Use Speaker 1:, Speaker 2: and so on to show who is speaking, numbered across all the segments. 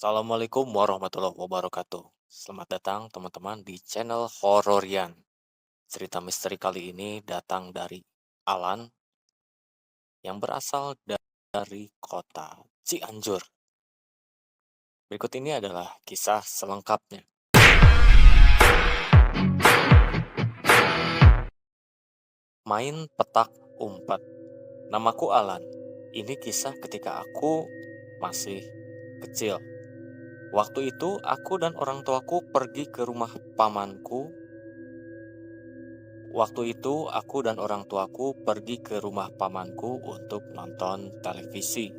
Speaker 1: Assalamualaikum warahmatullahi wabarakatuh. Selamat datang teman-teman di channel Hororian. Cerita misteri kali ini datang dari Alan yang berasal dari kota Cianjur. Berikut ini adalah kisah selengkapnya. Main petak umpet. Namaku Alan. Ini kisah ketika aku masih kecil. Waktu itu aku dan orang tuaku pergi ke rumah pamanku. Waktu itu aku dan orang tuaku pergi ke rumah pamanku untuk nonton televisi.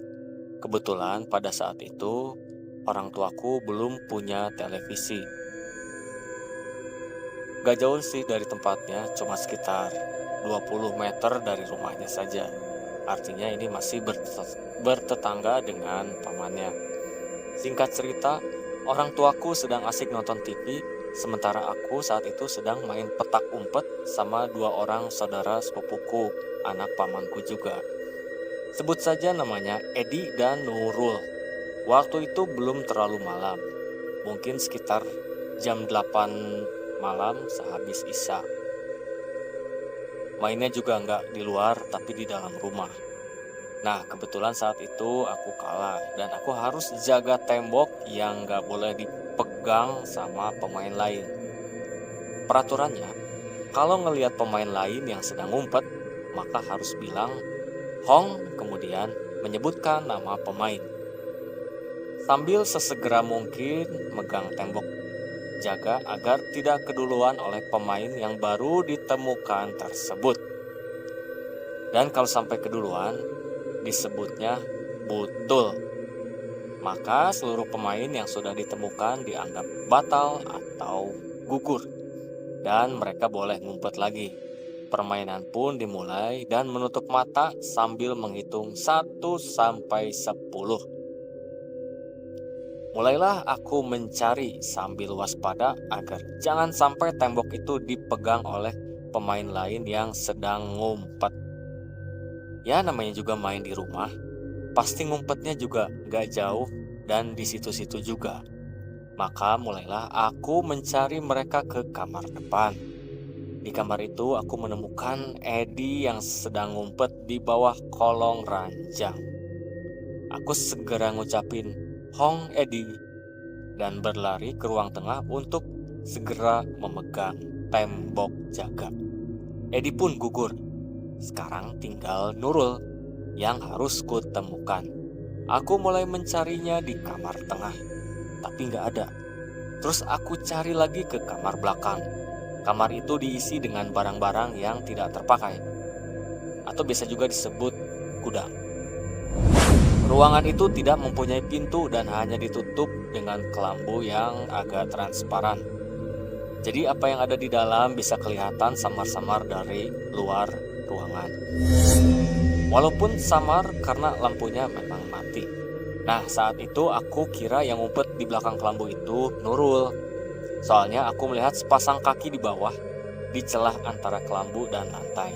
Speaker 1: Kebetulan pada saat itu orang tuaku belum punya televisi. Gak jauh sih dari tempatnya, cuma sekitar 20 meter dari rumahnya saja. Artinya ini masih bertetangga dengan pamannya. Singkat cerita, orang tuaku sedang asik nonton TV, sementara aku saat itu sedang main petak umpet sama dua orang saudara sepupuku, anak pamanku juga. Sebut saja namanya Edi dan Nurul. Waktu itu belum terlalu malam, mungkin sekitar jam 8 malam sehabis Isya. Mainnya juga nggak di luar, tapi di dalam rumah. Nah, kebetulan saat itu aku kalah dan aku harus jaga tembok yang gak boleh dipegang sama pemain lain. Peraturannya, kalau ngelihat pemain lain yang sedang ngumpet, maka harus bilang Hong, kemudian menyebutkan nama pemain. Sambil sesegera mungkin megang tembok, jaga agar tidak keduluan oleh pemain yang baru ditemukan tersebut. Dan kalau sampai keduluan, disebutnya butul. Maka seluruh pemain yang sudah ditemukan dianggap batal atau gugur dan mereka boleh ngumpet lagi. Permainan pun dimulai dan menutup mata sambil menghitung 1 sampai 10. Mulailah aku mencari sambil waspada agar jangan sampai tembok itu dipegang oleh pemain lain yang sedang ngumpet. Ya, namanya juga main di rumah, pasti ngumpetnya juga gak jauh dan di situ-situ juga. Maka mulailah aku mencari mereka ke kamar depan. Di kamar itu aku menemukan Edi yang sedang ngumpet di bawah kolong ranjang. Aku segera ngucapin, "Hong Edi," dan berlari ke ruang tengah untuk segera memegang tembok jaga. Edi pun gugur. Sekarang tinggal Nurul yang harus kutemukan. Aku mulai mencarinya di kamar tengah, tapi gak ada. Terus aku cari lagi ke kamar belakang. Kamar itu diisi dengan barang-barang yang tidak terpakai, atau biasa juga disebut gudang. Ruangan itu tidak mempunyai pintu dan hanya ditutup dengan kelambu yang agak transparan. Jadi apa yang ada di dalam bisa kelihatan samar-samar dari luar ruangan. Walaupun samar karena lampunya memang mati. Nah, saat itu aku kira yang ngumpet di belakang kelambu itu Nurul. Soalnya aku melihat sepasang kaki di bawah, di celah antara kelambu dan lantai.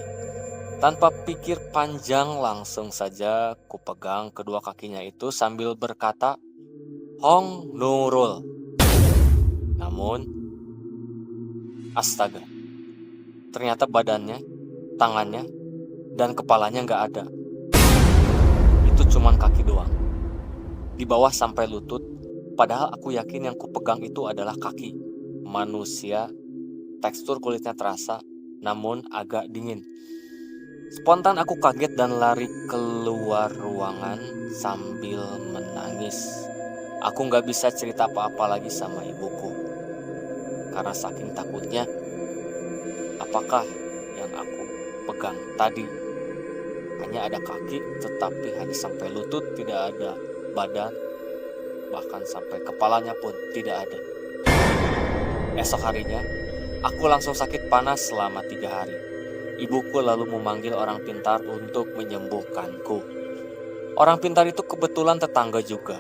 Speaker 1: Tanpa pikir panjang langsung saja kupegang kedua kakinya itu sambil berkata, "Hong Nurul." Namun, astaga, ternyata badannya, tangannya, dan kepalanya gak ada. Itu cuman kaki doang. Di bawah sampai lutut, padahal aku yakin yang kupegang itu adalah kaki manusia. Tekstur kulitnya terasa, namun agak dingin. Spontan aku kaget dan lari keluar ruangan sambil menangis. Aku gak bisa cerita apa-apa lagi sama ibuku. Karena saking takutnya, apakah yang aku pegang tadi hanya ada kaki, tetapi hanya sampai lutut, tidak ada badan, bahkan sampai kepalanya pun tidak ada. Esok harinya, aku langsung sakit panas selama 3 hari. Ibuku lalu memanggil orang pintar untuk menyembuhkanku. Orang pintar itu kebetulan tetangga juga.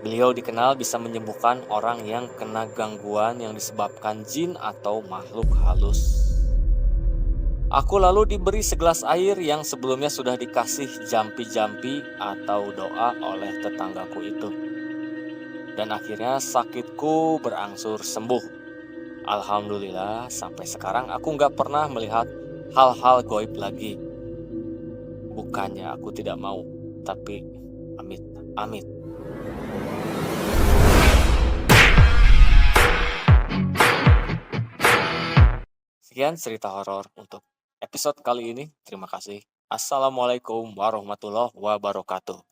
Speaker 1: Beliau dikenal bisa menyembuhkan orang yang kena gangguan yang disebabkan jin atau makhluk halus. Aku lalu diberi segelas air yang sebelumnya sudah dikasih jampi-jampi atau doa oleh tetanggaku itu. dan akhirnya sakitku berangsur sembuh. Alhamdulillah sampai sekarang aku nggak pernah melihat hal-hal goib lagi. Bukannya aku tidak mau, tapi amit, amit. Sekian cerita horor untuk episode kali ini. Terima kasih. Assalamualaikum warahmatullahi wabarakatuh.